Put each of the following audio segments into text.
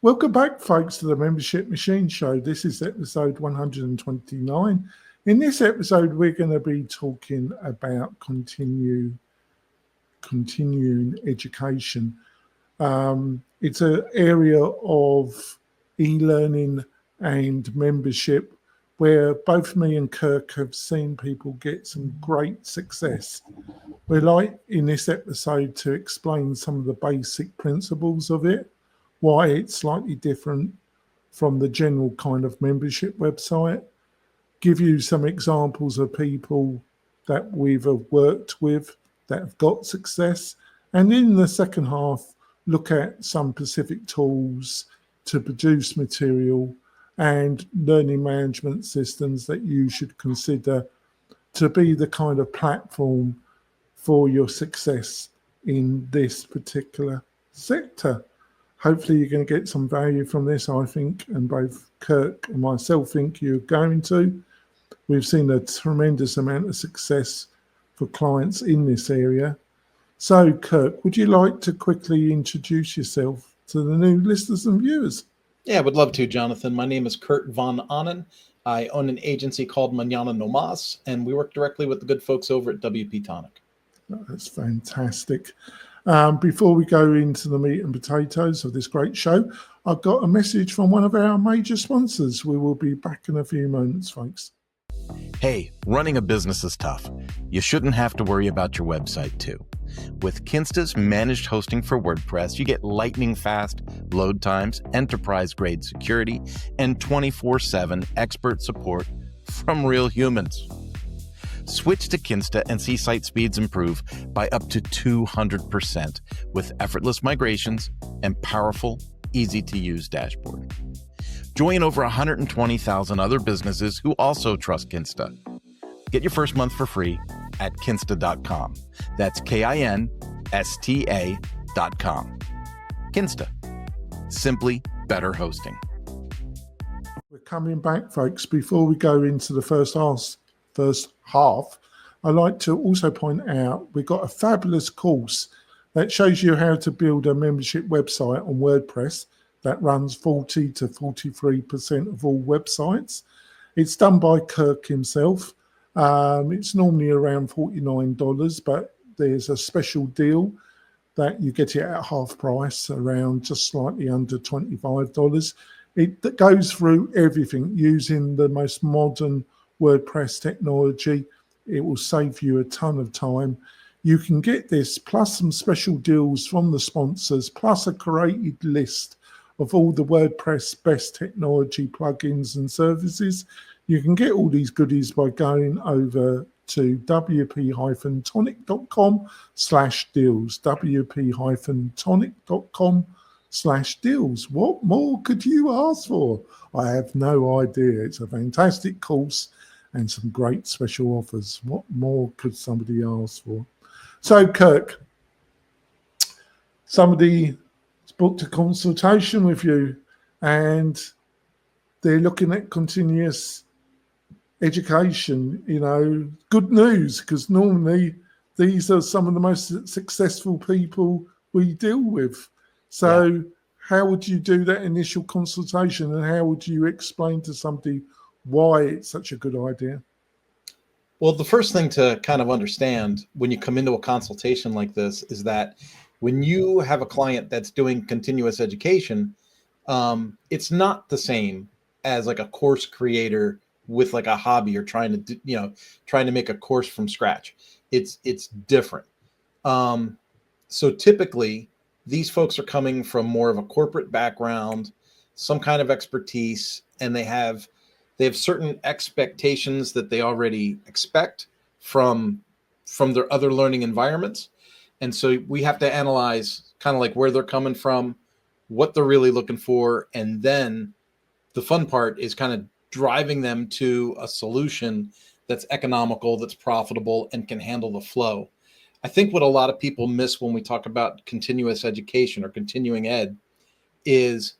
Welcome back, folks, to the Membership Machine Show. This is episode 129. In this episode, we're going to be talking about continuing education. It's an area of e-learning and membership where both me and Kirk have seen people get some great success. We'd like in this episode to explain some of the basic principles of it, why it's slightly different from the general kind of membership website, give you some examples of people that we've worked with that have got success, and in the second half, look at some specific tools to produce material and learning management systems that you should consider to be the kind of platform for your success in this particular sector. Hopefully you're going to get some value from this, I think, and both Kirk and myself think you're going to. We've seen a tremendous amount of success for clients in this area. So, Kirk, would you like to quickly introduce yourself to the new listeners and viewers? Yeah, I would love to, Jonathan. My name is Kurt Von Annen. I own an agency called Mañana No Mas, and we work directly with the good folks over at WP-Tonic. That's fantastic. Before we go into the meat and potatoes of this great show, I've got a message from one of our major sponsors. We will be back in a few moments, folks. Hey, running a business is tough. You shouldn't have to worry about your website too. With Kinsta's managed hosting for WordPress, you get lightning fast load times, enterprise-grade security, and 24/7 expert support from real humans. Switch to Kinsta and see site speeds improve by up to 200% with effortless migrations and powerful, easy-to-use dashboard. Join over 120,000 other businesses who also trust Kinsta. Get your first month for free at kinsta.com. That's KINSTA.com. Kinsta. Simply better hosting. We're coming back, folks. Before we go into the first half, I'd like to also point out we've got a fabulous course that shows you how to build a membership website on WordPress that runs 40 to 43% of all websites. It's done by Kirk himself. It's normally around $49, but there's a special deal that you get it at half price, around just slightly under $25. It goes through everything using the most modern WordPress technology. It will save you a ton of time. You can get this plus some special deals from the sponsors, plus a curated list of all the WordPress best technology plugins and services. You can get all these goodies by going over to WP-Tonic.com/deals, WP-Tonic.com/deals. What more could you ask for? I have no idea. It's a fantastic course and some great special offers. What more could somebody ask for? So, Kirk, somebody booked a consultation with you and they're looking at continuous education. Good news, because normally these are some of the most successful people we deal with. So how would you do that initial consultation, and how would you explain to somebody why it's such a good idea? Well, the first thing to kind of understand when you come into a consultation like this is that when you have a client that's doing continuous education, it's not the same as like a course creator with like a hobby or trying to make a course from scratch. It's different. So typically these folks are coming from more of a corporate background, some kind of expertise, and they have certain expectations that they already expect from their other learning environments. And so we have to analyze kind of like where they're coming from, what they're really looking for. And then the fun part is kind of driving them to a solution that's economical, that's profitable, and can handle the flow. I think what a lot of people miss when we talk about continuous education or continuing ed is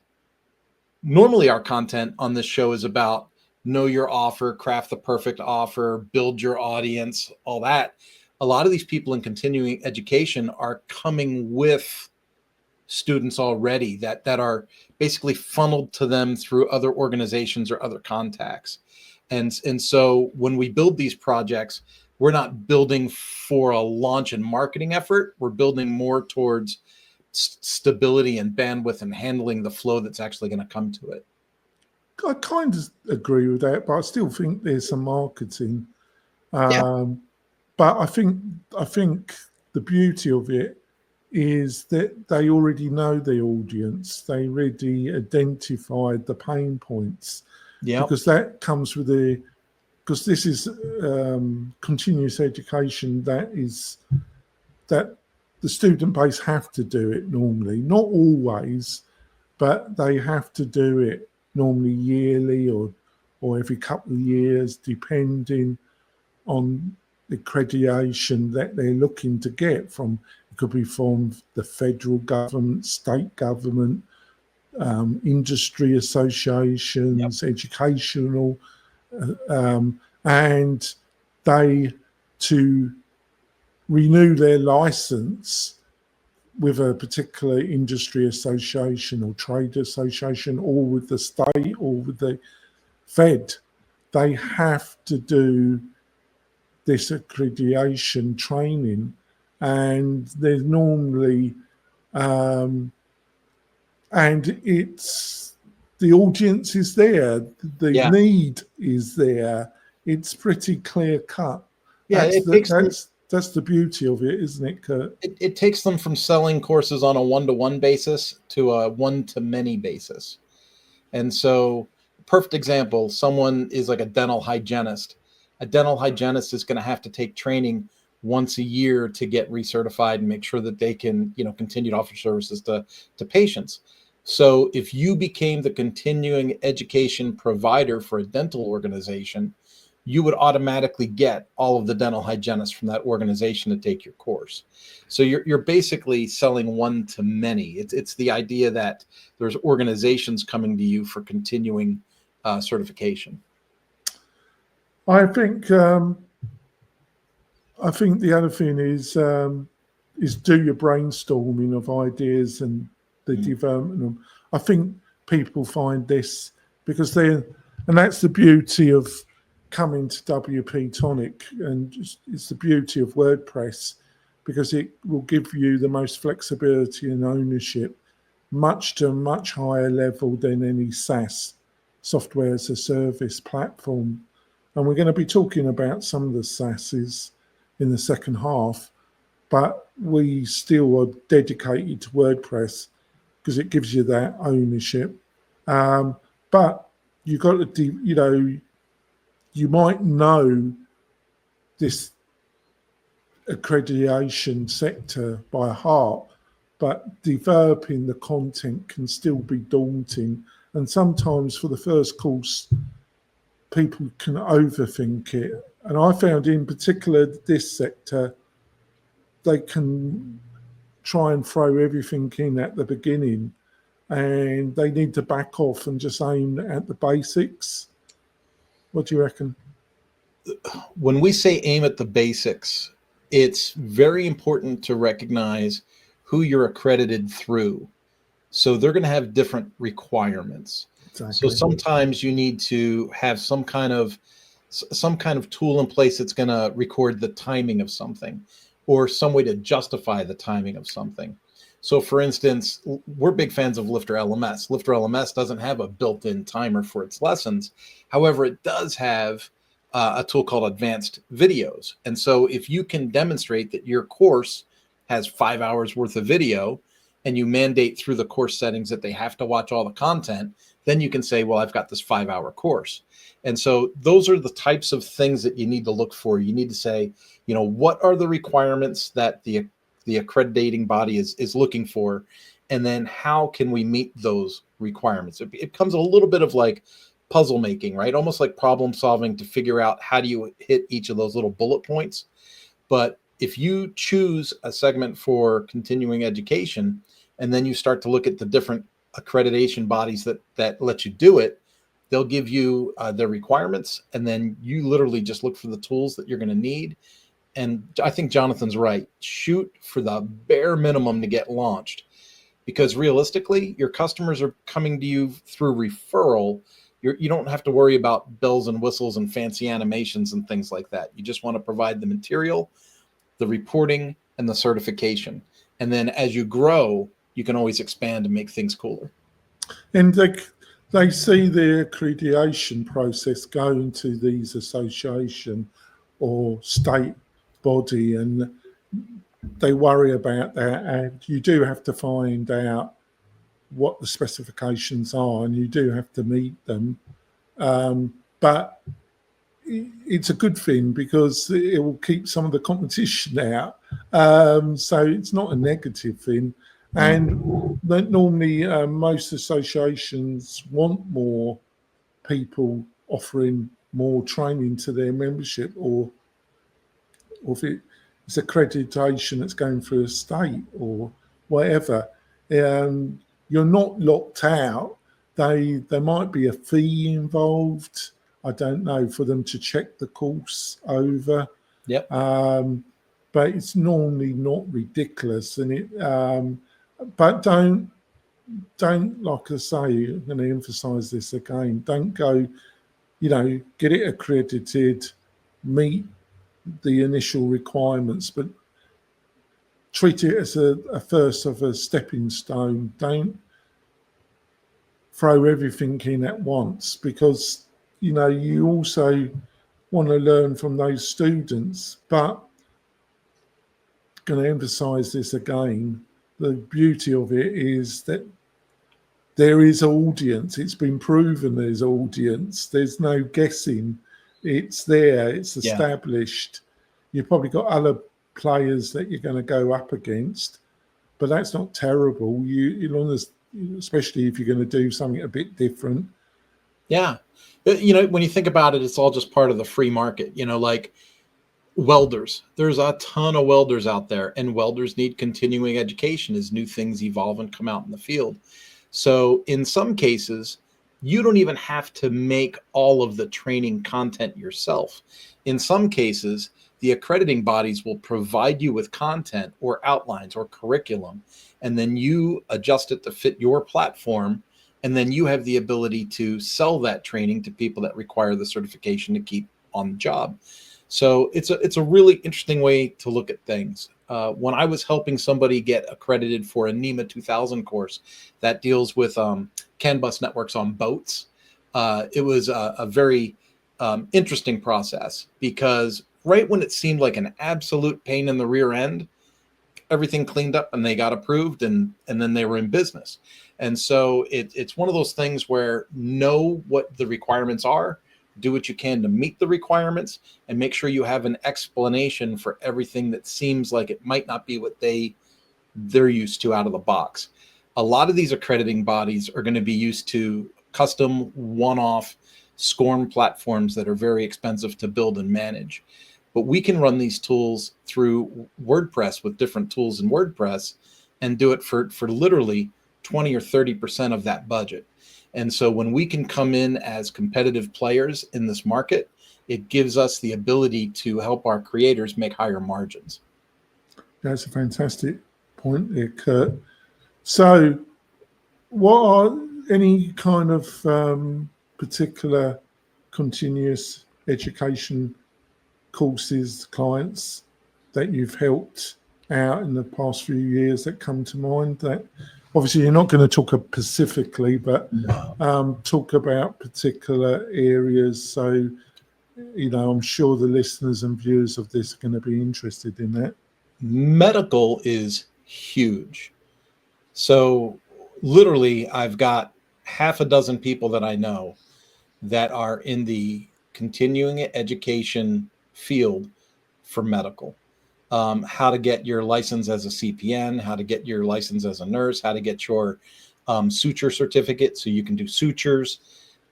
normally our content on this show is about know your offer, craft the perfect offer, build your audience, all that. A lot of these people in continuing education are coming with students already that are basically funneled to them through other organizations or other contacts. And so when we build these projects, we're not building for a launch and marketing effort. We're building more towards stability and bandwidth and handling the flow that's actually going to come to it. I kind of agree with that, but I still think there's some marketing. But I think the beauty of it is that they already know the audience. They already identified the pain points. Yeah. Because that comes with because this is continuous education, that the student base have to do it normally, not always, but they have to do it normally yearly or every couple of years, depending on the accreditation that they're looking to get from. It could be from the federal government, state government, industry associations, educational, and they to renew their license with a particular industry association or trade association or with the state or with the Fed, they have to do this accreditation training, and there's normally and it's the audience is there, the need is there. It's pretty clear cut. Yeah, That's the beauty of it, isn't it, Kurt? It takes them from selling courses on a one-to-one basis to a one-to-many basis. And so, perfect example, someone is like a dental hygienist. A dental hygienist is going to have to take training once a year to get recertified and make sure that they can, continue to offer services to patients. So if you became the continuing education provider for a dental organization, you would automatically get all of the dental hygienists from that organization to take your course. So you're basically selling one to many. It's the idea that there's organizations coming to you for continuing certification. I think the other thing is do your brainstorming of ideas and the development of them. I think people find this because and that's the beauty of coming to WP-Tonic, and it's the beauty of WordPress, because it will give you the most flexibility and ownership, much higher level than any SaaS, software as a service platform. And we're going to be talking about some of the SaaSes in the second half, but we still are dedicated to WordPress because it gives you that ownership. But you've got to, you might know this accreditation sector by heart, but developing the content can still be daunting. And sometimes for the first course, people can overthink it. And I found in particular this sector, they can try and throw everything in at the beginning, and they need to back off and just aim at the basics. What do you reckon? When we say aim at the basics, it's very important to recognize who you're accredited through. So they're going to have different requirements. Exactly. So sometimes you need to have some kind of tool in place that's going to record the timing of something, or some way to justify the timing of something. So for instance, we're big fans of Lifter LMS. Lifter LMS doesn't have a built-in timer for its lessons. However, it does have a tool called advanced videos. And so if you can demonstrate that your course has 5 hours worth of video, and you mandate through the course settings that they have to watch all the content, then you can say, well, I've got this 5-hour course. And so those are the types of things that you need to look for. You need to say, what are the requirements that the accrediting body is looking for? And then how can we meet those requirements? It becomes a little bit of like puzzle making, right? Almost like problem solving to figure out how do you hit each of those little bullet points. But if you choose a segment for continuing education, and then you start to look at the different accreditation bodies that let you do it, they'll give you their requirements, and then you literally just look for the tools that you're going to need. And I think Jonathan's right. Shoot for the bare minimum to get launched. because realistically, your customers are coming to you through referral. You don't have to worry about bells and whistles and fancy animations and things like that. You just want to provide the material, the reporting, and the certification. And then as you grow, you can always expand and make things cooler. And they see the accreditation process going to these association or state body, and they worry about that. And you do have to find out what the specifications are, and you do have to meet them. But it's a good thing because it will keep some of the competition out. So it's not a negative thing. And normally most associations want more people offering more training to their membership, or if it's accreditation that's going through a state or whatever. You're not locked out. There might be a fee involved, I don't know, for them to check the course over. Yep. But it's normally not ridiculous, and but don't, like I say, I'm going to emphasize this again, don't go, get it accredited, meet the initial requirements, but treat it as a first of a stepping stone. Don't throw everything in at once, because you also want to learn from those students. But going to emphasize this again, the beauty of it is that there is audience. It's been proven there's audience. There's no guessing. It's there. It's established. You've probably got other players that you're going to go up against, but that's not terrible. Especially if you're going to do something a bit different. Yeah. When you think about it, it's all just part of the free market. Like welders. There's a ton of welders out there, and welders need continuing education as new things evolve and come out in the field. So in some cases, you don't even have to make all of the training content yourself. In some cases, the accrediting bodies will provide you with content or outlines or curriculum, and then you adjust it to fit your platform, and then you have the ability to sell that training to people that require the certification to keep on the job. So it's a really interesting way to look at things. When I was helping somebody get accredited for a NEMA 2000 course that deals with CAN bus networks on boats, it was a very interesting process, because right when it seemed like an absolute pain in the rear end, everything cleaned up and they got approved, and then they were in business. And so it's one of those things where know what the requirements are, do what you can to meet the requirements, and make sure you have an explanation for everything that seems like it might not be what they're used to out of the box. A lot of these accrediting bodies are going to be used to custom one-off SCORM platforms that are very expensive to build and manage. But we can run these tools through WordPress with different tools in WordPress and do it for literally 20 or 30% of that budget. And so when we can come in as competitive players in this market, it gives us the ability to help our creators make higher margins. That's a fantastic point there, Kurt. So what are any kind of particular continuous education courses, clients that you've helped out in the past few years that come to mind? That obviously you're not going to talk specifically, but talk about particular areas. So, I'm sure the listeners and viewers of this are going to be interested in that. Medical is huge. So literally, I've got half a dozen people that I know that are in the continuing education field for medical. How to get your license as a CPN, how to get your license as a nurse, how to get your suture certificate so you can do sutures.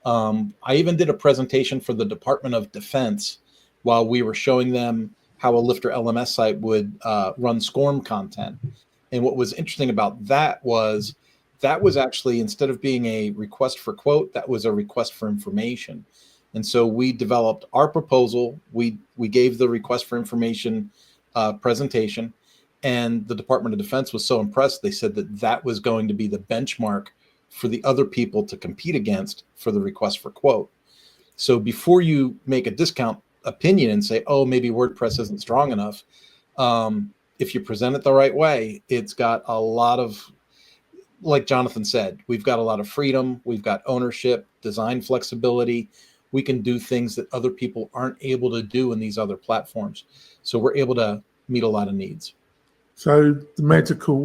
I even did a presentation for the Department of Defense while we were showing them how a Lifter LMS site would run SCORM content. And what was interesting about that was actually, instead of being a request for quote, that was a request for information. And so we developed our proposal. We gave the request for information presentation, And the Department of Defense was so impressed, they said that that was going to be the benchmark for the other people to compete against for the request for quote. So before you make a discount opinion and say, oh, maybe WordPress isn't strong enough, if you present it the right way, it's got a lot of, like Jonathan said, we've got a lot of freedom, we've got ownership, design flexibility. We can do things that other people aren't able to do in these other platforms. So we're able to meet a lot of needs. So the medical,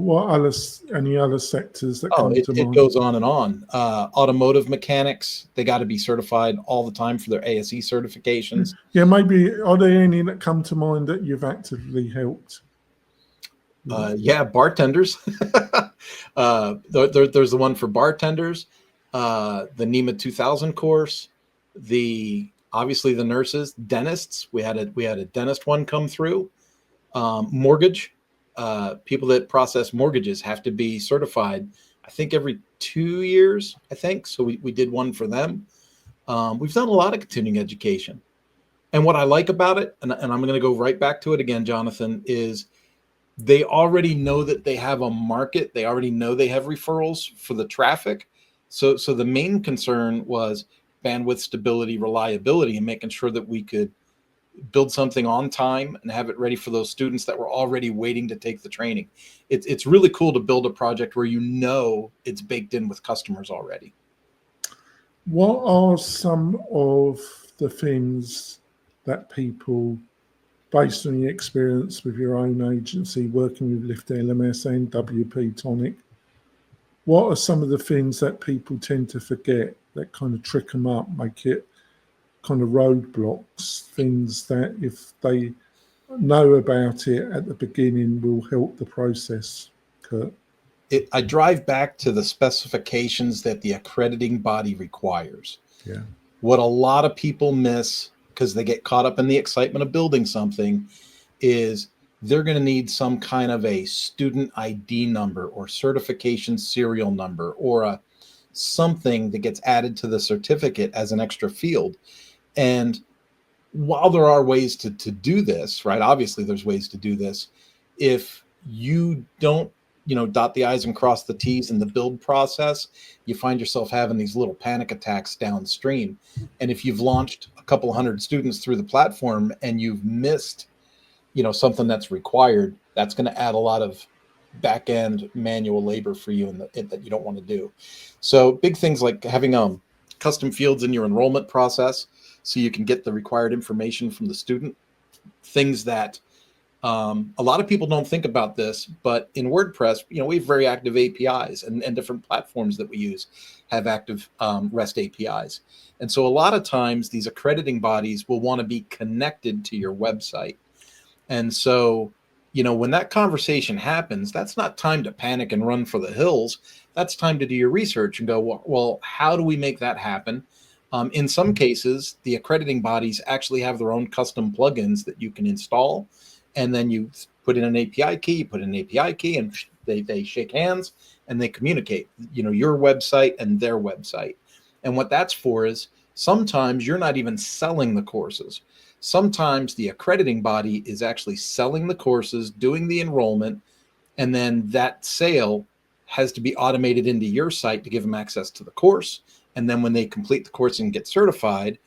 any other sectors that come to It mind? goes on and on. Automotive mechanics, they got to be certified all the time for their ASE certifications. Yeah, maybe, are there any that come to mind that you've actively helped? Yeah, bartenders. There's the one for bartenders, the NEMA 2000 course, obviously the nurses, dentists. We had a dentist one come through. Mortgage, people that process mortgages have to be certified, I think every 2 years, I think. So we did one for them. We've done a lot of continuing education. And what I like about it, and I'm going to go right back to it again, Jonathan, is they already know that they have a market. They already know they have referrals for the traffic. So the main concern was bandwidth, stability, reliability, and making sure that we could build something on time and have it ready for those students that were already waiting to take the training. It's really cool to build a project where you know it's baked in with customers already. What are some of the things that people, based on your experience with your own agency, working with Lift LMS and WP-Tonic, what are some of the things that people tend to forget that kind of trick them up, make it kind of roadblocks, things that if they know about it at the beginning will help the process, Kurt? I drive back to the specifications that the accrediting body requires. Yeah. What a lot of people miss because they get caught up in the excitement of building something is they're going to need some kind of a student ID number or certification serial number or something that gets added to the certificate as an extra field. And while there are ways to do this, right? Obviously, there's ways to do this. If you don't, dot the I's and cross the T's in the build process, you find yourself having these little panic attacks downstream. And if you've launched a couple hundred students through the platform and you've missed, something that's required, that's going to add a lot of back-end manual labor for you that you don't want to do. So big things like having custom fields in your enrollment process so you can get the required information from the student. Things that a lot of people don't think about this, but in WordPress, we have very active APIs and different platforms that we use have active REST APIs. And so a lot of times these accrediting bodies will want to be connected to your website. And so, when that conversation happens, that's not time to panic and run for the hills. That's time to do your research and go, well, how do we make that happen? In some cases, the accrediting bodies actually have their own custom plugins that you can install. And then you put in an API key, and they shake hands and they communicate, your website and their website. And what that's for is sometimes you're not even selling the courses. Sometimes the accrediting body is actually selling the courses, doing the enrollment, and then that sale has to be automated into your site to give them access to the course. And then when they complete the course and get certified,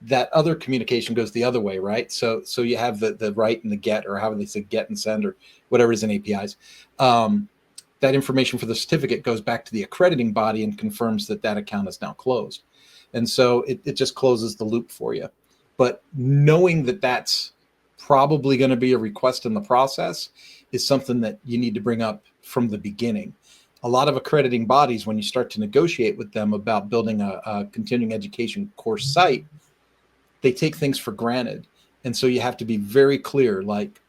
that other communication goes the other way, right? So you have the write and the get, or how they say get and send, or whatever is in APIs. That information for the certificate goes back to the accrediting body and confirms that account is now closed. And so it just closes the loop for you. But knowing that that's probably going to be a request in the process is something that you need to bring up from the beginning. A lot of accrediting bodies, when you start to negotiate with them about building a continuing education course site, they take things for granted. And so you have to be very clear, like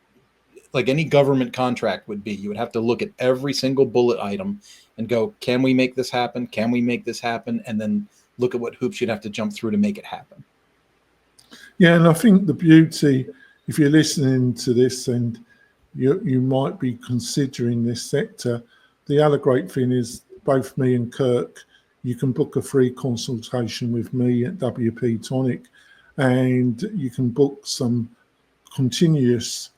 any government contract would be. You would have to look at every single bullet item and go, can we make this happen? Can we make this happen? And then look at what hoops you'd have to jump through to make it happen. Yeah, and I think the beauty, if you're listening to this and you might be considering this sector, the other great thing is both me and Kirk, you can book a free consultation with me at WP-Tonic, and you can book some continuous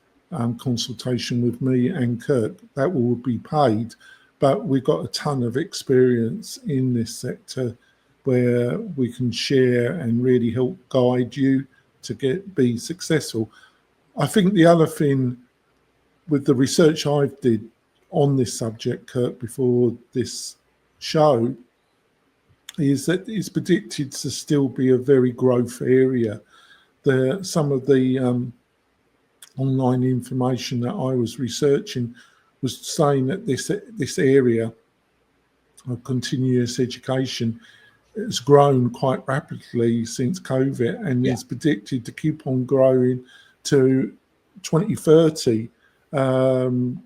consultation with me and Kirk. That will be paid, but we've got a ton of experience in this sector where we can share and really help guide you to be successful. I think the other thing with the research I've did on this subject, Kirk, before this show, is that it's predicted to still be a very growth area. Some of the online information that I was researching was saying that this area of continuous education has grown quite rapidly since COVID, and is predicted to keep on growing to 2030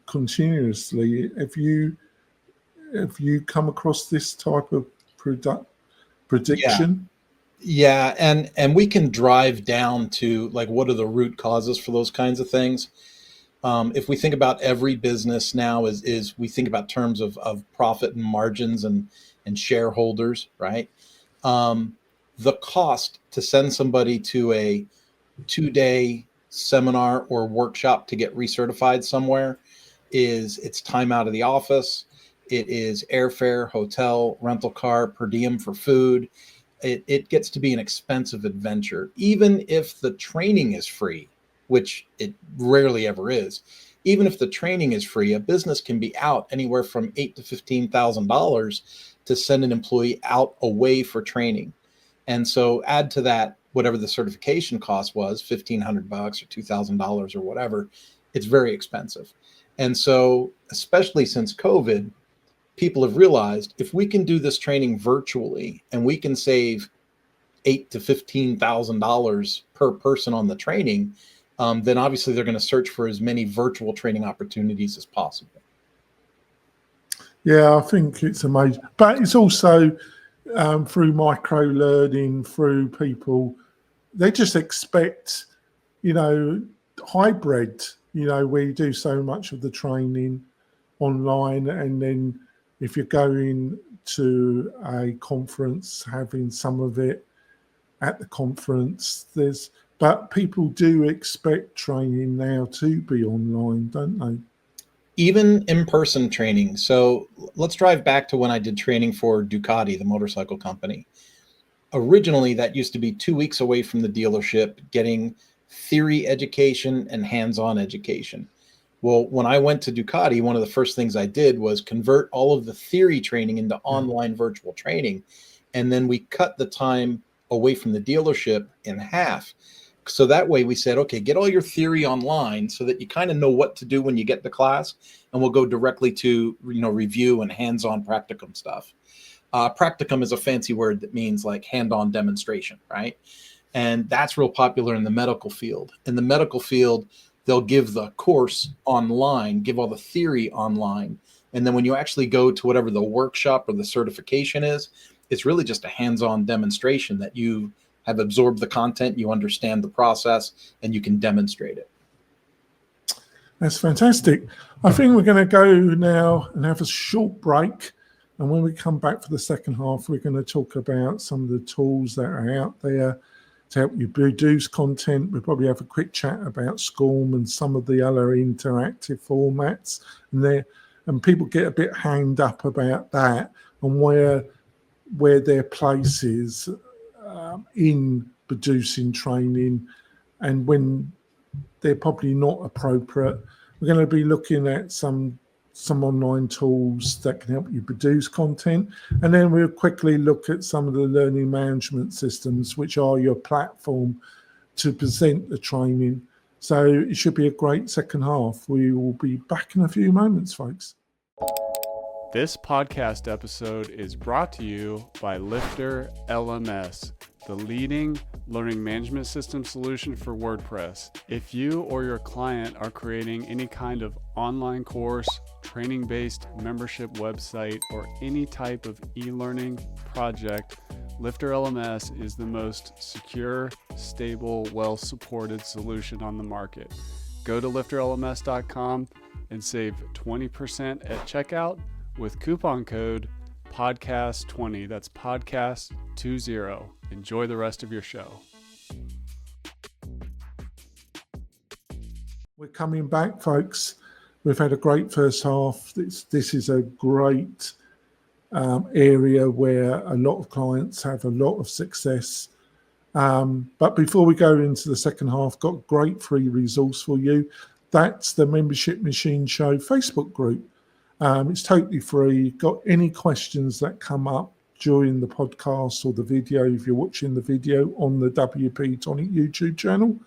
continuously. Have you come across this type of prediction? Yeah, and we can drive down to like what are the root causes for those kinds of things. If we think about every business now is we think about terms of profit and margins and shareholders, right? The cost to send somebody to a 2-day seminar or workshop to get recertified somewhere it's time out of the office. It is airfare, hotel, rental car, per diem for food. It gets to be an expensive adventure, even if the training is free, which it rarely ever is. Even if the training is free, a business can be out anywhere from $8,000 to $15,000 to send an employee out away for training. And so add to that whatever the certification cost was, $1,500 or $2,000 or whatever. It's very expensive. And so, especially since COVID, people have realized if we can do this training virtually and we can save $8,000 to $15,000 per person on the training, then obviously they're going to search for as many virtual training opportunities as possible. Yeah, I think it's amazing, but it's also through micro learning, through people, they just expect, hybrid, where you do so much of the training online, and then if you're going to a conference, having some of it at the conference. But people do expect training now to be online, don't they? Even in-person training. So let's drive back to when I did training for Ducati, the motorcycle company. Originally, that used to be 2 weeks away from the dealership, getting theory education and hands-on education. Well, when I went to Ducati, one of the first things I did was convert all of the theory training into online virtual training. And then we cut the time away from the dealership in half. So that way we said, okay, get all your theory online so that you kind of know what to do when you get to class, and we'll go directly to, review and hands-on practicum stuff. Practicum is a fancy word that means like hand-on demonstration, right? And that's real popular in the medical field. In the medical field, they'll give the course online, give all the theory online. And then when you actually go to whatever the workshop or the certification is, it's really just a hands-on demonstration that you have absorbed the content, you understand the process, and you can demonstrate it. That's fantastic. I think we're going to go now and have a short break. And when we come back for the second half, we're going to talk about some of the tools that are out there to help you produce content. We'll probably have a quick chat about SCORM and some of the other interactive formats. And people get a bit hanged up about that and where their place is in producing training and when they're probably not appropriate. We're going to be looking at some online tools that can help you produce content. And then we'll quickly look at some of the learning management systems, which are your platform to present the training. So it should be a great second half. We will be back in a few moments, folks. This podcast episode is brought to you by Lifter LMS, the leading learning management system solution for WordPress. If you or your client are creating any kind of online course, training-based membership website, or any type of e-learning project, Lifter LMS is the most secure, stable, well-supported solution on the market. Go to lifterlms.com and save 20% at checkout with coupon code podcast20. That's podcast20. Enjoy the rest of your show. We're coming back, folks. We've had a great first half. This is a great area where a lot of clients have a lot of success. But before we go into the second half, got a great free resource for you. That's the Membership Machine Show Facebook group. It's totally free. Got any questions that come up during the podcast or the video, if you're watching the video on the WP-Tonic YouTube channel,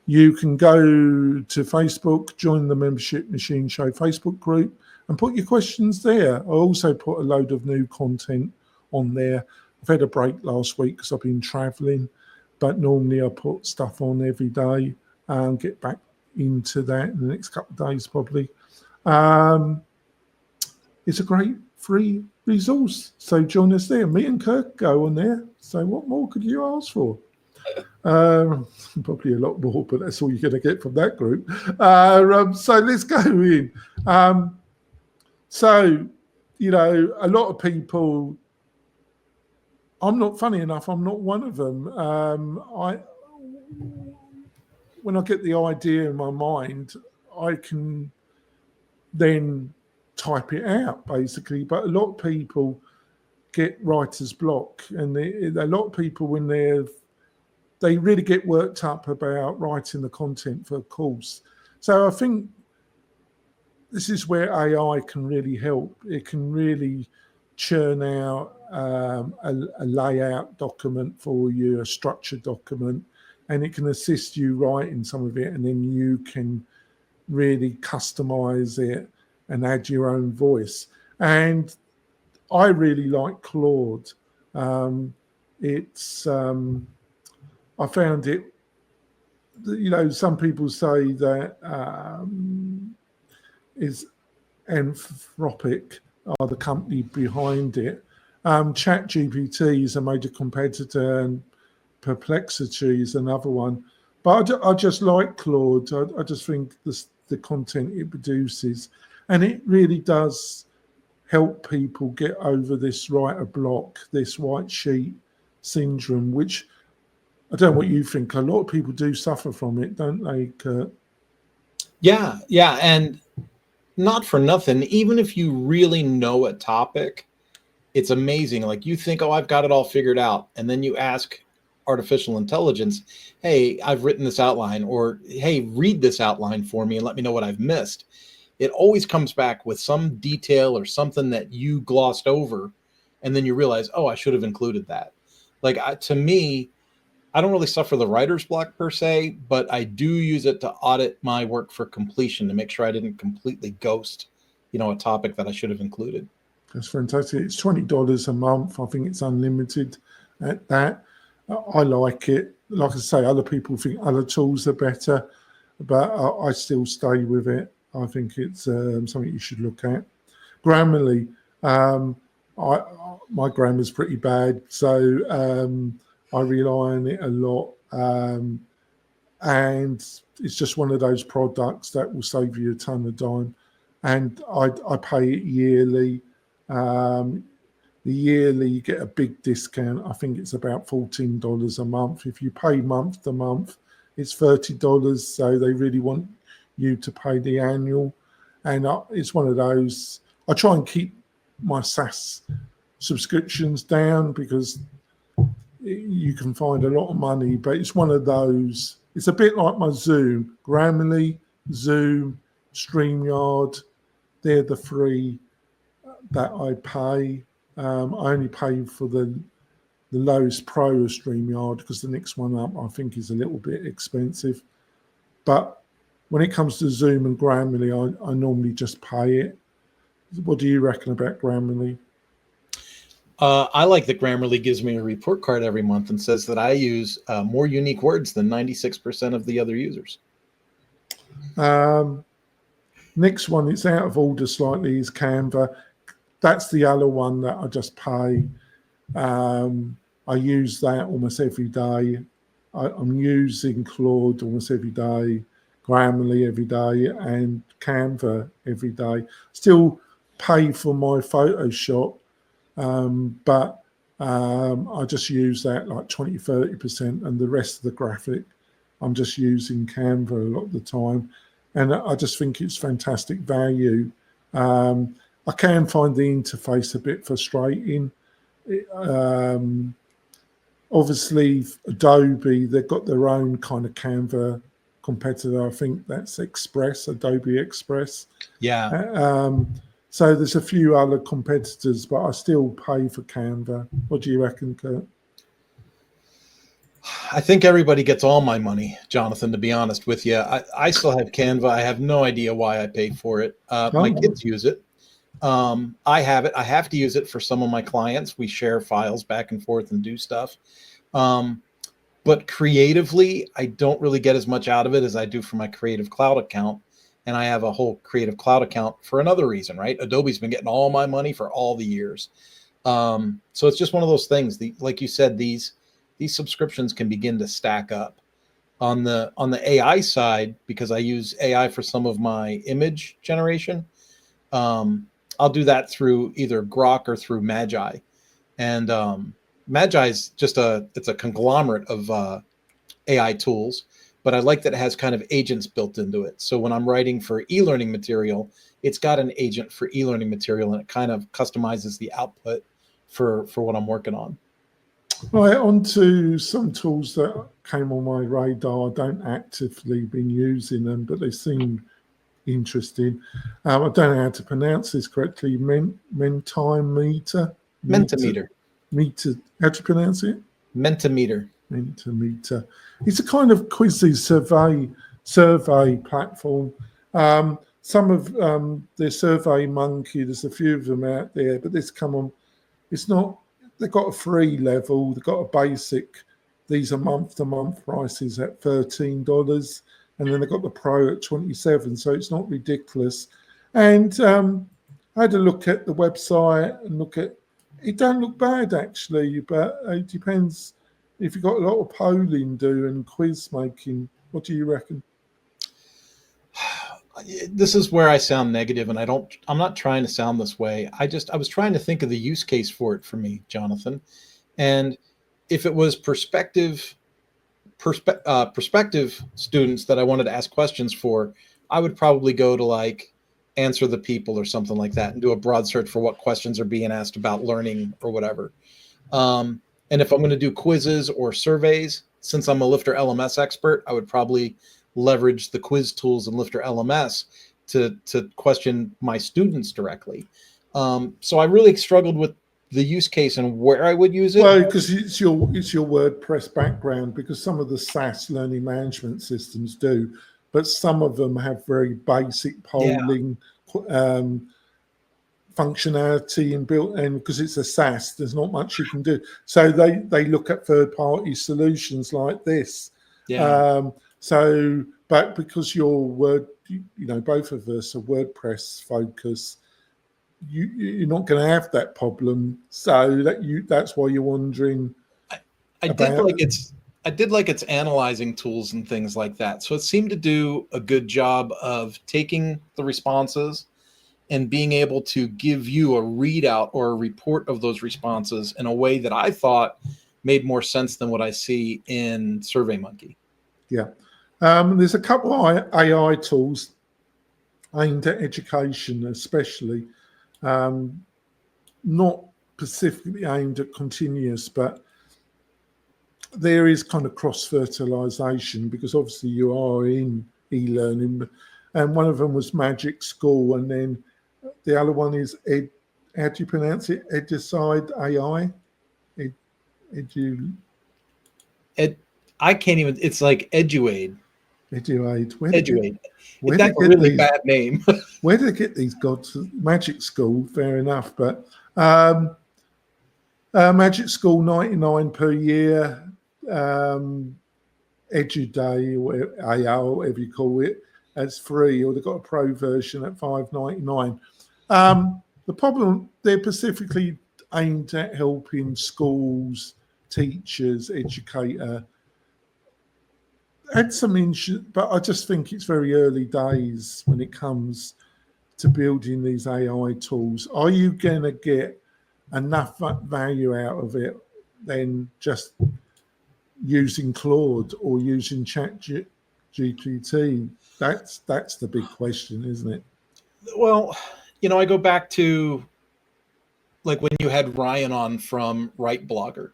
you can go to Facebook, join the Membership Machine Show Facebook group and put your questions there. I also put a load of new content on there. I've had a break last week because I've been traveling, but normally I put stuff on every day and get back into that in the next couple of days probably. It's a great free resource. So join us there. Me and Kirk go on there. So what more could you ask for? Probably a lot more, but that's all you're going to get from that group. So let's go in. So, you know, a lot of people, I'm not, funny enough, I'm not one of them. When I get the idea in my mind, I can then type it out basically, but a lot of people get writer's block, and a lot of people, when they really get worked up about writing the content for a course. So I think this is where AI can really help. It can really churn out a layout document for you, a structured document, and it can assist you writing some of it, and then you can really customize it and add your own voice. And I really like Claude. I found it, you know, some people say that is Anthropic are the company behind it. ChatGPT is a major competitor, and Perplexity is another one. But I just like Claude. I just think the content it produces, and it really does help people get over this writer block, this white sheet syndrome, which I don't know what you think. A lot of people do suffer from it, don't they, Kurt? Yeah. And not for nothing, even if you really know a topic, it's amazing. Like, you think, oh, I've got it all figured out. And then you ask artificial intelligence, hey, I've written this outline, or hey, read this outline for me and let me know what I've missed. It always comes back with some detail or something that you glossed over. And then you realize, oh, I should have included that. Like, to me, I don't really suffer the writer's block per se, but I do use it to audit my work for completion to make sure I didn't completely ghost, you know, a topic that I should have included. That's fantastic. It's $20 a month. I think it's unlimited at that. I like it. Like I say, other people think other tools are better, but I still stay with it. I think it's something you should look at. Grammarly, my grammar's pretty bad, so I rely on it a lot, and it's just one of those products that will save you a ton of time. And I pay it yearly. The yearly, you get a big discount. I think it's about $14 a month. If you pay month to month, it's $30. So they really want you to pay the annual. And it's one of those, I try and keep my SaaS subscriptions down because you can find a lot of money, but it's one of those, it's a bit like my Zoom. Grammarly, Zoom, StreamYard, they're the three that I pay. I only pay for the lowest pro of StreamYard because the next one up I think is a little bit expensive. But when it comes to Zoom and Grammarly, I normally just pay it. What do you reckon about Grammarly? I like that Grammarly gives me a report card every month and says that I use more unique words than 96% of the other users. Next one, it's out of order slightly, is Canva. That's the other one that I just pay. I use that almost every day. I'm using Claude almost every day, Grammarly every day, and Canva every day. Still pay for my Photoshop, but I just use that like 20-30%, and the rest of the graphic I'm just using Canva a lot of the time. and I just think it's fantastic value. I can find the interface a bit frustrating. Obviously, Adobe, they've got their own kind of Canva competitor. I think that's Adobe Express. Yeah. So there's a few other competitors, but I still pay for Canva. What do you reckon, Kurt? I think everybody gets all my money, Jonathan, to be honest with you. I still have Canva. I have no idea why I pay for it. My kids use it. I have it. I have to use it for some of my clients. We share files back and forth and do stuff. But creatively, I don't really get as much out of it as I do for my Creative Cloud account. And I have a whole Creative Cloud account for another reason, right? Adobe's been getting all my money for all the years. So it's just one of those things. Like you said, these subscriptions can begin to stack up. On the AI side, because I use AI for some of my image generation, I'll do that through either Grok or through Magi. And Magi is just it's a conglomerate of AI tools, but I like that it has kind of agents built into it. So when I'm writing for e-learning material, it's got an agent for e-learning material, and it kind of customizes the output for what I'm working on. Right, on to some tools that came on my radar. I don't actively been using them, but they seem interesting. I don't know how to pronounce this correctly. Mentimeter. Mentimeter. How do you pronounce it? Mentimeter. Mentimeter. It's a kind of quizzes survey platform. Some of the Survey Monkey, there's a few of them out there, but this come on. It's not. They've got a free level. They've got a basic. These are month-to-month prices at $13, and then they've got the Pro at $27. So it's not ridiculous. And I had a look at the website and look at. It don't look bad actually, but it depends if you've got a lot of polling do and quiz making. What do you reckon? This is where I sound negative, and I'm not trying to sound this way. I was trying to think of the use case for it for me, Jonathan. And if it was prospective students that I wanted to ask questions for, I would probably go to like Answer the People or something like that and do a broad search for what questions are being asked about learning or whatever. And if I'm going to do quizzes or surveys, since I'm a Lifter LMS expert, I would probably leverage the quiz tools in Lifter LMS to question my students directly. So I really struggled with the use case and where I would use it. Well, because it's your WordPress background, because some of the SaaS learning management systems do, but some of them have very basic polling functionality inbuilt, and because it's a SaaS, there's not much you can do. So they look at third-party solutions like this. But because both of us are WordPress focused, you're not going to have that problem. So that's why you're wondering. I did like its analyzing tools and things like that. So it seemed to do a good job of taking the responses and being able to give you a readout or a report of those responses in a way that I thought made more sense than what I see in SurveyMonkey. Yeah. There's a couple of AI tools aimed at education, especially, not specifically aimed at continuous, but there is kind of cross-fertilization because obviously you are in e-learning, and one of them was Magic School, and then the other one is how do you pronounce it? Edicide AI? I can't even, it's like Eduade. Eduade. Eduade. That's a really bad name. Where do they get these gods? Magic School, fair enough, but Magic School, $99 per year. EduDay or AI, whatever you call it, as free, or they've got a pro version at $5.99. The problem, they're specifically aimed at helping schools, teachers, educator. Had some but I just think it's very early days when it comes to building these AI tools. Are you going to get enough value out of it than just using Claude or using GPT? That's the big question, isn't it? Well, I go back to like when you had Ryan on from Write Blogger.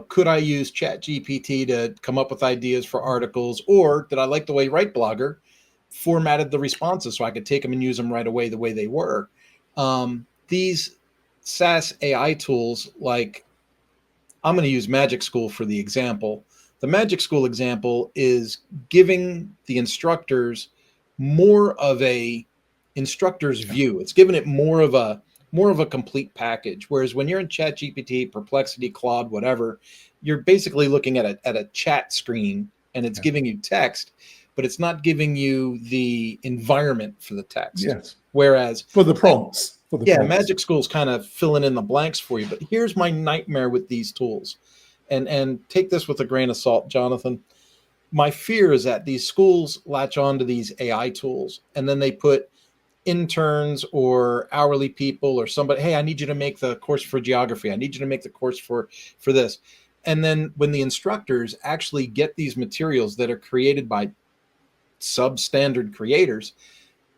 Could I use Chat GPT to come up with ideas for articles, or did I like the way Write Blogger formatted the responses so I could take them and use them right away the way they were? These SaaS AI tools, like I'm going to use Magic School for the example. The Magic School example is giving the instructors more of a instructor's view. It's giving it more of a complete package. Whereas when you're in ChatGPT, Perplexity, Claude, whatever, you're basically looking at a chat screen and it's giving you text, but it's not giving you the environment for the text. Yes. Whereas For the prompts. Magic School's kind of filling in the blanks for you. But here's my nightmare with these tools. And take this with a grain of salt, Jonathan. My fear is that these schools latch on to these AI tools and then they put interns or hourly people or somebody, hey, I need you to make the course for geography. I need you to make the course for this. And then when the instructors actually get these materials that are created by substandard creators,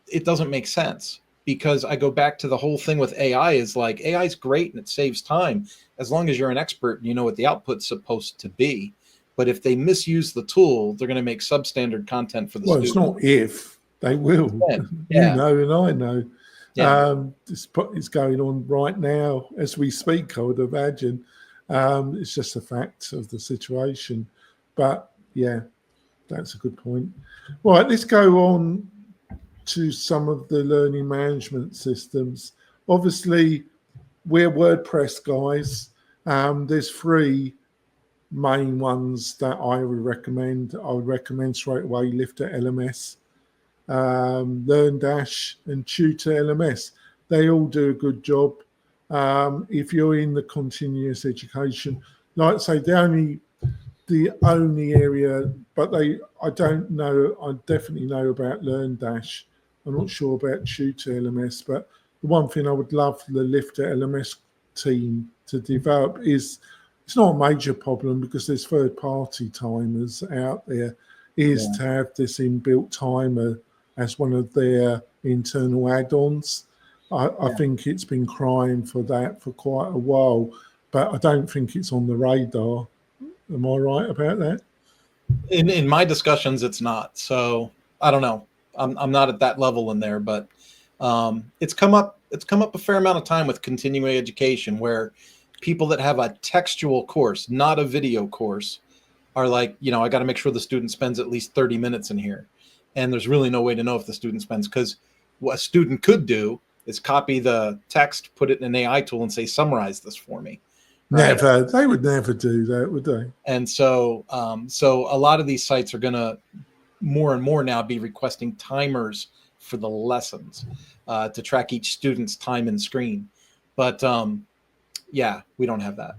it doesn't make sense. Because I go back to the whole thing with AI is like AI is great and it saves time as long as you're an expert and you know what the output's supposed to be. But if they misuse the tool, they're going to make substandard content for the student. It's not if, they will. Yeah. You know, and I know. Yeah. It's going on right now as we speak, I would imagine. It's just a fact of the situation. But yeah, that's a good point. Right, let's go on to some of the learning management systems. Obviously, we're WordPress guys. There's 3 main ones that I would recommend. I would recommend straight away Lifter LMS, LearnDash, and Tutor LMS. They all do a good job. If you're in the continuous education, like I say, the only area, but I don't know. I definitely know about LearnDash. I'm not sure about Tutor LMS, but the one thing I would love the Lifter LMS team to develop is, it's not a major problem because there's third-party timers out there, is to have this inbuilt timer as one of their internal add-ons. I think it's been crying for that for quite a while, but I don't think it's on the radar. Am I right about that? In my discussions, it's not. So I don't know. I'm not at that level in there, but it's come up a fair amount of time with continuing education where people that have a textual course, not a video course, are like, I got to make sure the student spends at least 30 minutes in here. And there's really no way to know if the student spends, because what a student could do is copy the text, put it in an AI tool and say, summarize this for me. Right? Never. They would never do that, would they? And so a lot of these sites are going to more and more now be requesting timers for the lessons to track each student's time in screen. But we don't have that.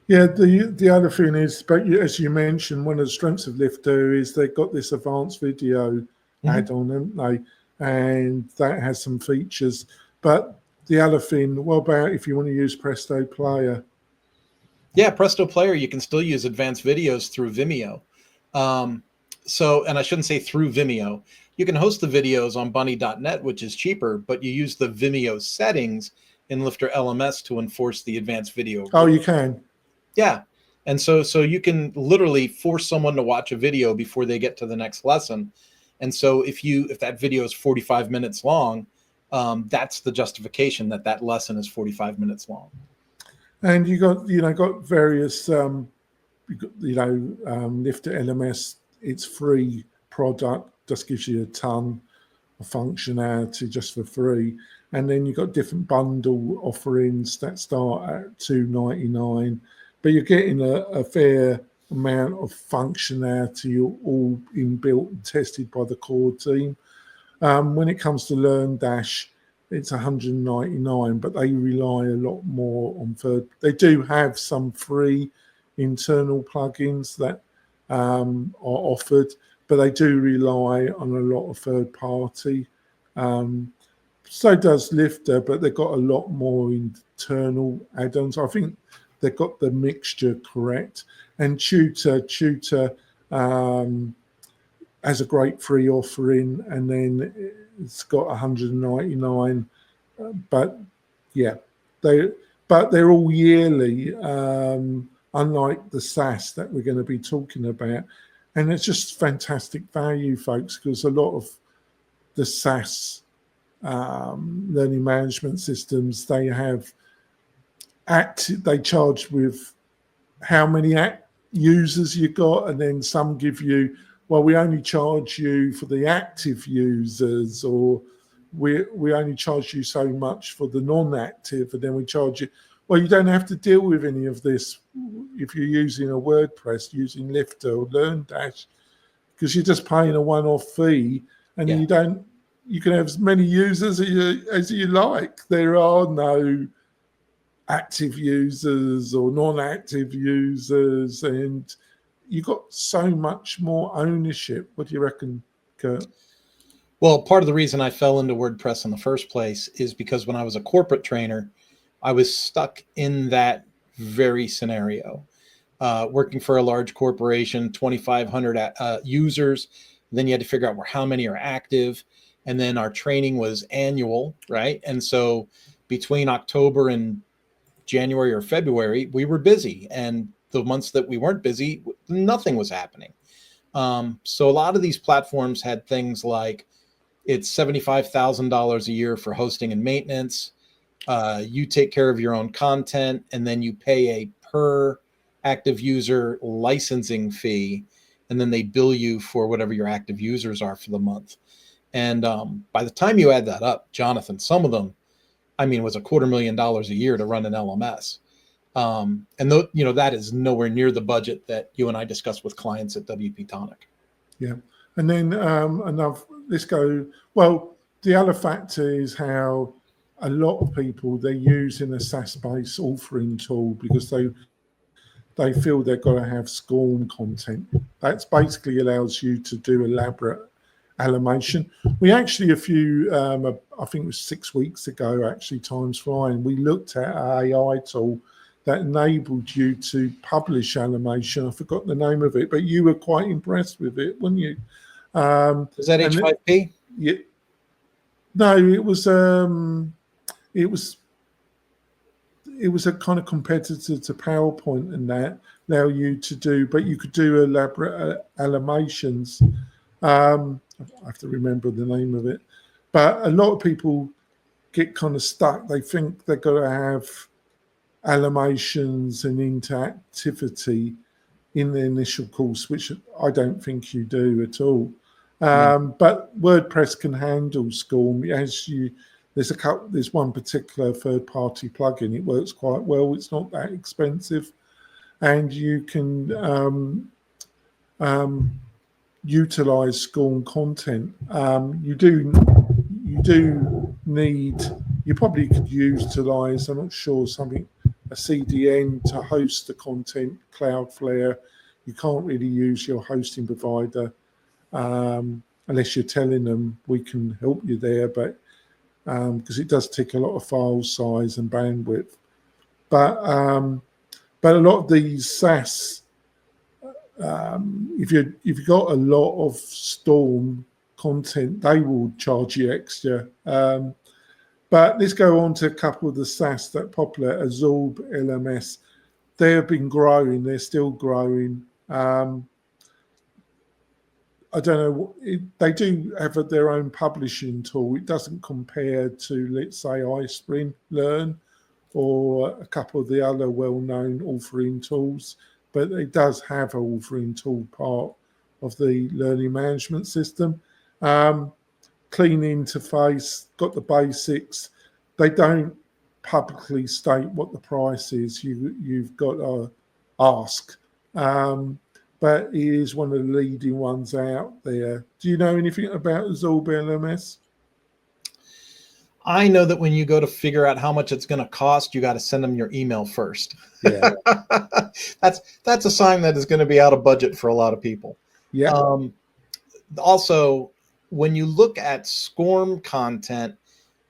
Yeah, the other thing is, but as you mentioned, one of the strengths of Lifter is they've got this advanced video add-on, haven't they? And that has some features. But the other thing, what about if you want to use Presto Player? Yeah, Presto Player, you can still use advanced videos through Vimeo. And I shouldn't say through Vimeo. You can host the videos on bunny.net, which is cheaper, but you use the Vimeo settings in Lifter LMS to enforce the advanced video. Oh, you can? Yeah. And so you can literally force someone to watch a video before they get to the next lesson. And so if that video is 45 minutes long, that's the justification that lesson is 45 minutes long. And you got various Lifter LMS. It's free product, just gives you a ton of functionality just for free. And then you've got different bundle offerings that start at $2.99, but you're getting a fair amount of functionality, all inbuilt and tested by the core team. When it comes to LearnDash, it's $199, but they rely a lot more on They do have some free internal plugins that are offered, but they do rely on a lot of third party. So does Lifter, but they've got a lot more internal add-ons. I think they've got the mixture correct. And Tutor, has a great free offering, and then it's got 199. But yeah, they're all yearly, unlike the SaaS that we're going to be talking about. And it's just fantastic value, folks, because a lot of the SaaS learning management systems, they have they charge with how many users you got, and then some give you, well, we only charge you for the active users, or we only charge you so much for the non-active, and then we charge you. Well, you don't have to deal with any of this if you're using a WordPress, using Lifter or LearnDash, because you're just paying a one-off fee, and Yeah. you can have as many users as you like. There are no active users or non-active users, and you got so much more ownership. What do you reckon, Kurt? Well, part of the reason I fell into WordPress in the first place is because when I was a corporate trainer, I was stuck in that very scenario. Working for a large corporation, 2,500 users. Then you had to figure out how many are active. And then our training was annual, right? And so between October and January or February, we were busy. And the months that we weren't busy, nothing was happening. So a lot of these platforms had things like, it's $75,000 a year for hosting and maintenance. You take care of your own content, and then you pay a per active user licensing fee, and then they bill you for whatever your active users are for the month. And by the time you add that up, Jonathan, some of them, I mean, was $250,000 a year to run an LMS. And that is nowhere near the budget that you and I discussed with clients at WP-Tonic. Yeah. And then the other factor is how a lot of people, they're using a SaaS-based authoring tool because they feel they've got to have SCORM content. That's basically allows you to do elaborate animation. We actually, I think it was 6 weeks ago, actually, time's flying, we looked at an AI tool that enabled you to publish animation. I forgot the name of it, but you were quite impressed with it, weren't you? Is that H5P? Yeah. No, it was a kind of competitor to PowerPoint, and that allow you to do, but you could do elaborate animations. I have to remember the name of it, but a lot of people get kind of stuck. They think they're going to have animations and interactivity in the initial course, which I don't think you do at all. But WordPress can handle SCORM. There's one particular third-party plugin. It works quite well. It's not that expensive, and you can utilize SCORM content. You probably could utilize, I'm not sure, a CDN to host the content, Cloudflare. You can't really use your hosting provider unless you're telling them we can help you there, but because it does take a lot of file size and bandwidth. But a lot of these SaaS, if you've got a lot of STORM content, they will charge you extra. But let's go on to a couple of the SaaS that are popular. Absorb LMS. They have been growing. They're still growing. I don't know. They do have their own publishing tool. It doesn't compare to, let's say, iSpring Learn or a couple of the other well-known authoring tools, but it does have an authoring tool part of the learning management system. Clean interface, got the basics. They don't publicly state what the price is. You've got to ask. But it is one of the leading ones out there. Do you know anything about Absorb LMS? I know that when you go to figure out how much it's going to cost, you got to send them your email first. Yeah. That's a sign that it's going to be out of budget for a lot of people. Yeah. Also, when you look at SCORM content,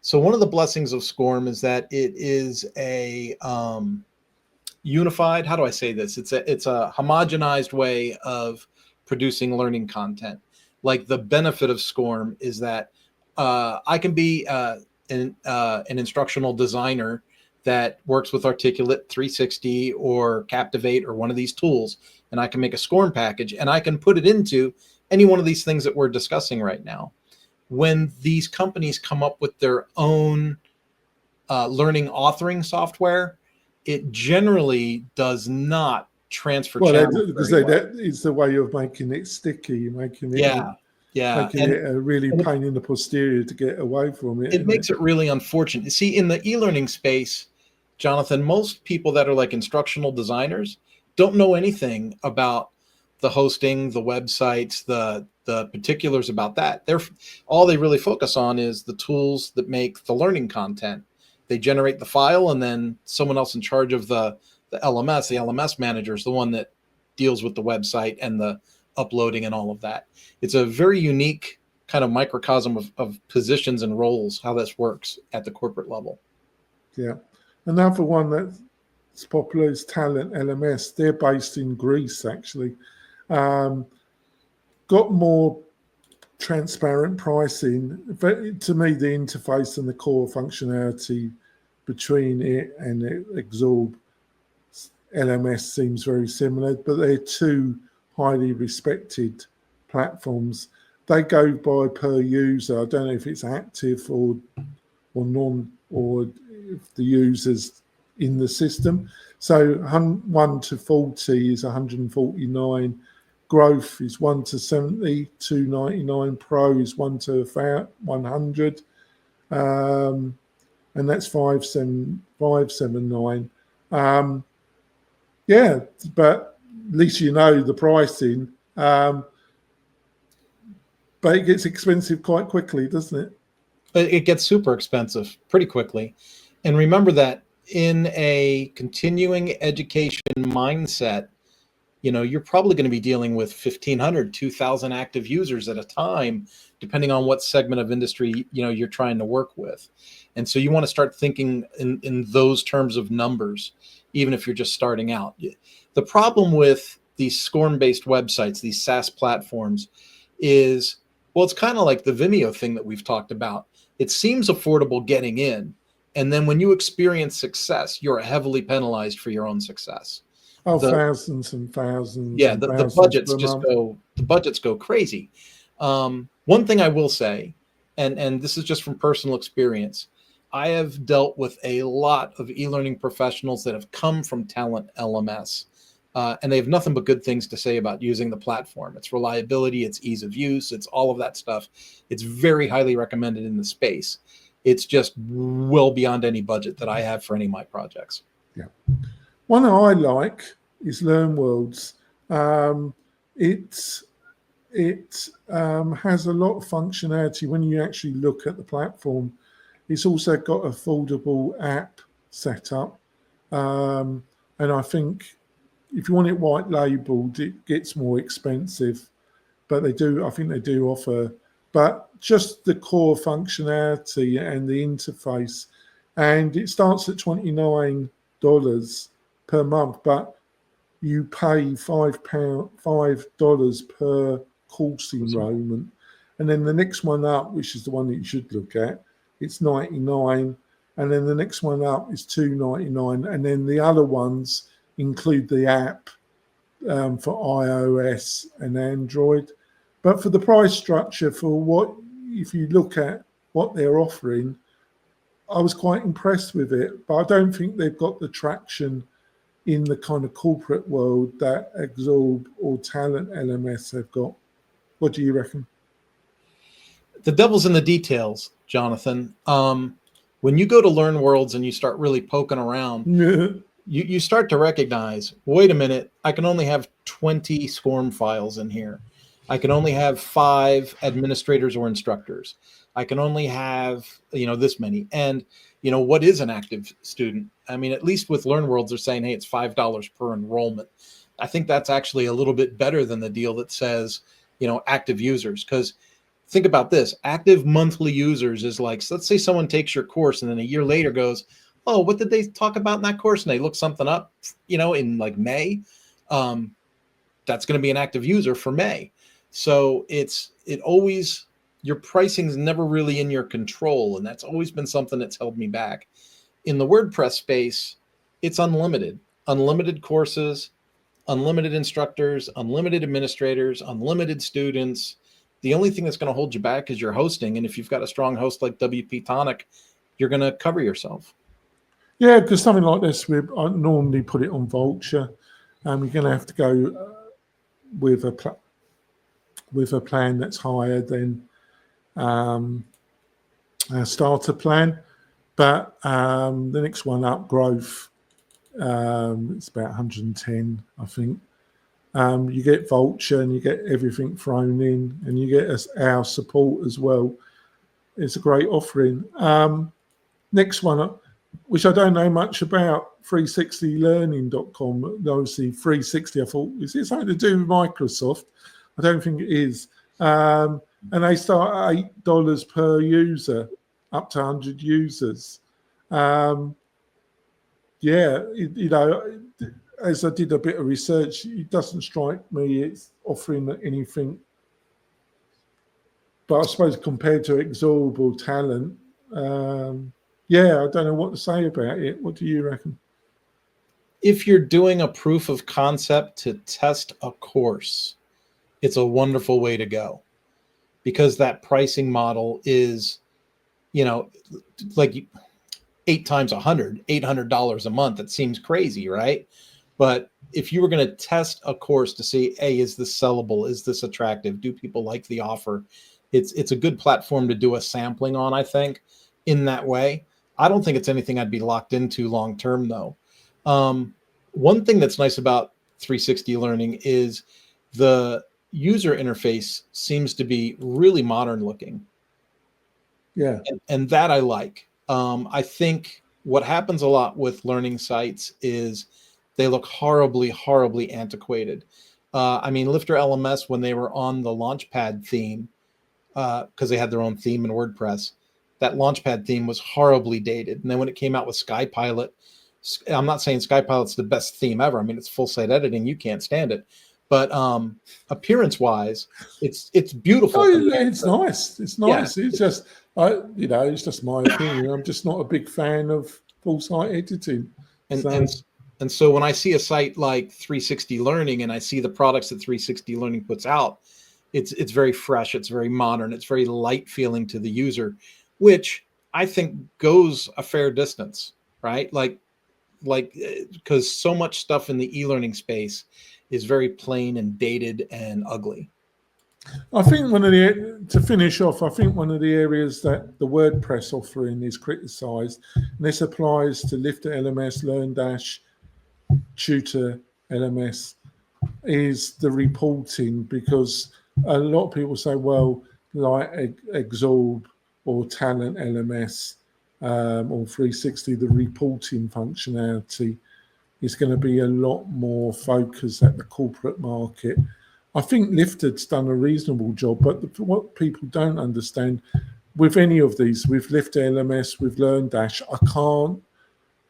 so one of the blessings of SCORM is that it is a unified, how do I say this? It's a homogenized way of producing learning content. like the benefit of SCORM is that I can be an instructional designer that works with Articulate 360 or Captivate or one of these tools, and I can make a SCORM package and I can put it into any one of these things that we're discussing right now. When these companies come up with their own learning authoring software, it generally does not transfer channel. Because that is the way of making it sticky, making it a really pain in the posterior to get away from it. It makes it really unfortunate. See, in the e-learning space, Jonathan, most people that are like instructional designers don't know anything about the hosting, the websites, the particulars about that. All they really focus on is the tools that make the learning content. They generate the file, and then someone else in charge of the LMS manager is the one that deals with the website and the uploading and all of that. It's a very unique kind of microcosm of positions and roles, how this works at the corporate level. Yeah. Another one that's popular is Talent LMS. They're based in Greece, actually. Got more transparent pricing. But to me, the interface and the core functionality between it and Absorb LMS seems very similar, but they're two highly respected platforms. They go by per user. I don't know if it's active or non, or if the user's in the system. So 1 to 40 is 149. Growth is 1 to 70, 299. Pro is 1 to 100. And that's 579. Yeah, but at least you know the pricing. But it gets expensive quite quickly, doesn't it? It gets super expensive pretty quickly. And remember that in a continuing education mindset, you're probably going to be dealing with 1,500, 2,000 active users at a time, depending on what segment of industry, you're trying to work with. And so you want to start thinking in those terms of numbers, even if you're just starting out. The problem with these SCORM-based websites, these SaaS platforms, is, well, it's kind of like the Vimeo thing that we've talked about. It seems affordable getting in. And then when you experience success, you're heavily penalized for your own success. Thousands and thousands. Yeah, and the thousands budgets per just month. the budgets go crazy. One thing I will say, and this is just from personal experience, I have dealt with a lot of e-learning professionals that have come from Talent LMS, and they have nothing but good things to say about using the platform. Its reliability, its ease of use, it's all of that stuff. It's very highly recommended in the space. It's just well beyond any budget that I have for any of my projects. Yeah. One I like is LearnWorlds. It has a lot of functionality when you actually look at the platform. It's also got a foldable app set up. And I think if you want it white labeled, it gets more expensive. But I think they do offer, but just the core functionality and the interface. And it starts at $29 per month, but you pay $5 per course enrollment. And then the next one up, which is the one that you should look at, it's $99. And then the next one up is $2.99. And then the other ones include the app for iOS and Android. But for the price structure, if you look at what they're offering, I was quite impressed with it. But I don't think they've got the traction in the kind of corporate world that Absorb or Talent LMS have got. What do you reckon? The devil's in the details, Jonathan. When you go to LearnWorlds and you start really poking around, you start to recognize, wait a minute, I can only have 20 SCORM files in here. I can only have 5 administrators or instructors. I can only have, this many. And, what is an active student? I mean, at least with LearnWorlds, they're saying, hey, it's $5 per enrollment. I think that's actually a little bit better than the deal that says, active users. Because think about this, active monthly users is like, so let's say someone takes your course and then a year later goes, oh, what did they talk about in that course? And they look something up, in like May. That's going to be an active user for May. So it's it always, your pricing is never really in your control. And that's always been something that's held me back. In the WordPress space, it's unlimited courses, unlimited instructors, unlimited administrators, unlimited students. The only thing that's going to hold you back is your hosting. And if you've got a strong host like WP-Tonic, you're going to cover yourself. Yeah, because something like this, I normally put it on Vulture. You're going to have to go with a plan that's higher than a starter plan. But the next one up, Growth, it's about 110, I think. You get Vulture and you get everything thrown in, and you get our support as well. It's a great offering. Next one, which I don't know much about, 360learning.com. Obviously, 360, I thought, is it something to do with Microsoft? I don't think it is. And they start at $8 per user, up to 100 users. As I did a bit of research, it doesn't strike me it's offering anything. But I suppose compared to Exorb or Talent, I don't know what to say about it. What do you reckon? If you're doing a proof of concept to test a course, it's a wonderful way to go, because that pricing model is, like 8 times 100, $800 a month. It seems crazy, right? But if you were going to test a course to see, hey, is this sellable? Is this attractive? Do people like the offer? It's a good platform to do a sampling on, I think, in that way. I don't think it's anything I'd be locked into long term, though. One thing that's nice about 360 Learning is the user interface seems to be really modern looking. Yeah. And that I like. I think what happens a lot with learning sites is they look horribly, horribly antiquated. Lifter LMS, when they were on the Launchpad theme, because they had their own theme in WordPress, that Launchpad theme was horribly dated. And then when it came out with SkyPilot, I'm not saying SkyPilot's the best theme ever. I mean, it's full site editing. You can't stand it. But appearance wise, it's beautiful. It's nice. It's nice. Yeah. It's just, it's just my opinion. I'm just not a big fan of full site editing. And so when I see a site like 360 Learning and I see the products that 360 Learning puts out, it's very fresh. It's very modern. It's very light feeling to the user, which I think goes a fair distance, right? Like because so much stuff in the e-learning space is very plain and dated and ugly. I think to finish off, I think one of the areas that the WordPress offering is criticised, and this applies to Lifter LMS, LearnDash, Tutor LMS, is the reporting, because a lot of people say, well, like Exorb or Talent LMS or 360, the reporting functionality is going to be a lot more focused at the corporate market. I think Lifter's done a reasonable job, but what people don't understand with any of these, with Lifter LMS, with LearnDash, I can't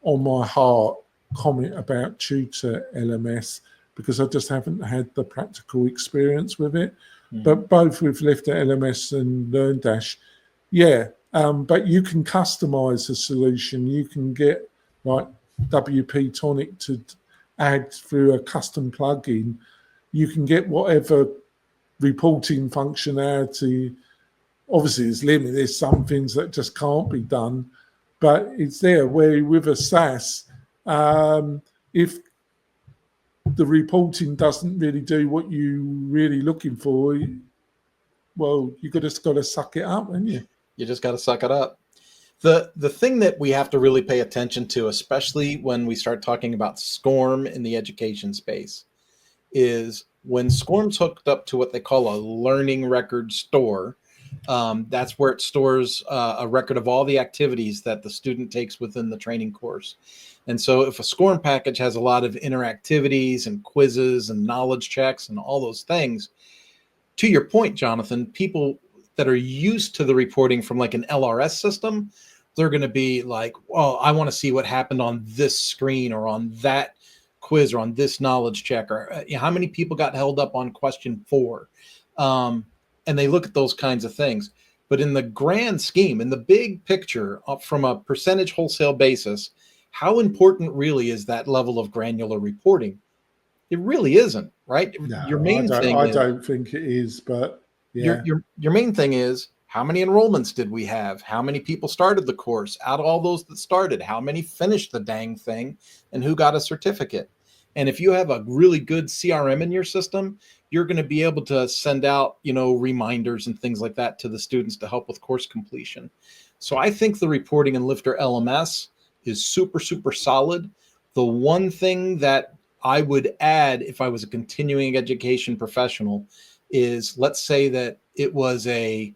on my heart comment about Tutor LMS because I just haven't had the practical experience with it. But both with Lifter LMS and LearnDash, but you can customize the solution. You can get like WP-Tonic to add through a custom plugin. You can get whatever reporting functionality. Obviously, it's limited. There's some things that just can't be done, but it's there. Where with a SaaS, if the reporting doesn't really do what you're really looking for, well, you just got to suck it up, haven't you? You just got to suck it up. The thing that we have to really pay attention to, especially when we start talking about SCORM in the education space, is when SCORM's hooked up to what they call a learning record store. That's where it stores a record of all the activities that the student takes within the training course. And so if a SCORM package has a lot of interactivities and quizzes and knowledge checks and all those things, to your point, Jonathan, people that are used to the reporting from like an LRS system, they're going to be like, well, I want to see what happened on this screen or on that quiz or on this knowledge check, or how many people got held up on question 4. and they look at those kinds of things. But in the grand scheme, in the big picture, from a percentage wholesale basis, how important really is that level of granular reporting? It really isn't, right? Your No, main thing I is don't think it is, but yeah. your main thing is, how many enrollments did we have? How many people started the course? Out of all those that started, how many finished the dang thing, and who got a certificate? And if you have a really good CRM in your system, you're going to be able to send out, reminders and things like that to the students to help with course completion. So I think the reporting in Lifter LMS is super, super solid. The one thing that I would add if I was a continuing education professional is, let's say that it was a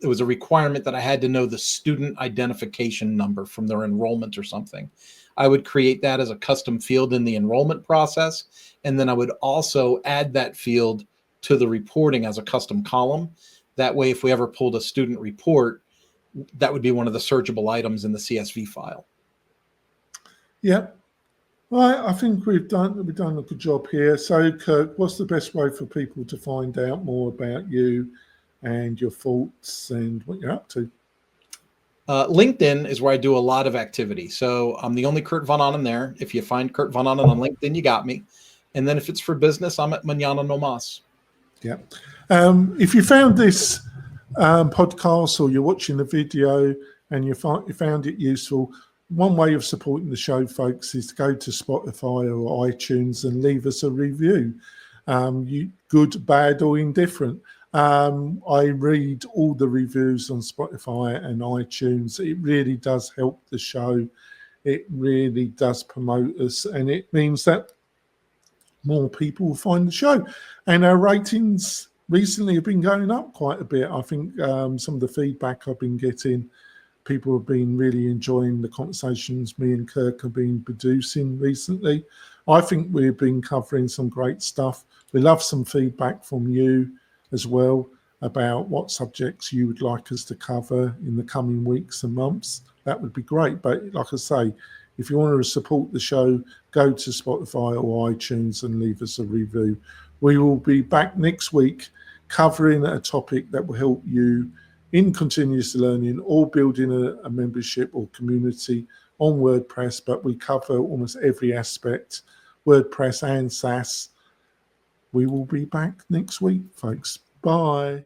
requirement that I had to know the student identification number from their enrollment or something. I would create that as a custom field in the enrollment process. And then I would also add that field to the reporting as a custom column. That way, if we ever pulled a student report, that would be one of the searchable items in the CSV file. Yeah. Well, I think we've done a good job here. So, Kirk, what's the best way for people to find out more about you and your thoughts and what you're up to? LinkedIn is where I do a lot of activity. So I'm the only Kurt Von Onen there. If you find Kurt Von Onen on LinkedIn, you got me. And then if it's for business, I'm at Mañana No Mas. Yeah. If you found this podcast or you're watching the video and you found it useful, one way of supporting the show, folks, is to go to Spotify or iTunes and leave us a review. Good, bad, or indifferent. I read all the reviews on Spotify and iTunes. It really does help the show. It really does promote us, and it means that more people will find the show. And our ratings recently have been going up quite a bit. I think some of the feedback I've been getting, people have been really enjoying the conversations me and Kirk have been producing recently. I think we've been covering some great stuff. We love some feedback from you as well about what subjects you would like us to cover in the coming weeks and months. That would be great. But like I say, if you want to support the show, go to Spotify or iTunes and leave us a review. We will be back next week covering a topic that will help you in continuous learning or building a membership or community on WordPress, but we cover almost every aspect, WordPress and SaaS. We will be back next week, folks. Bye.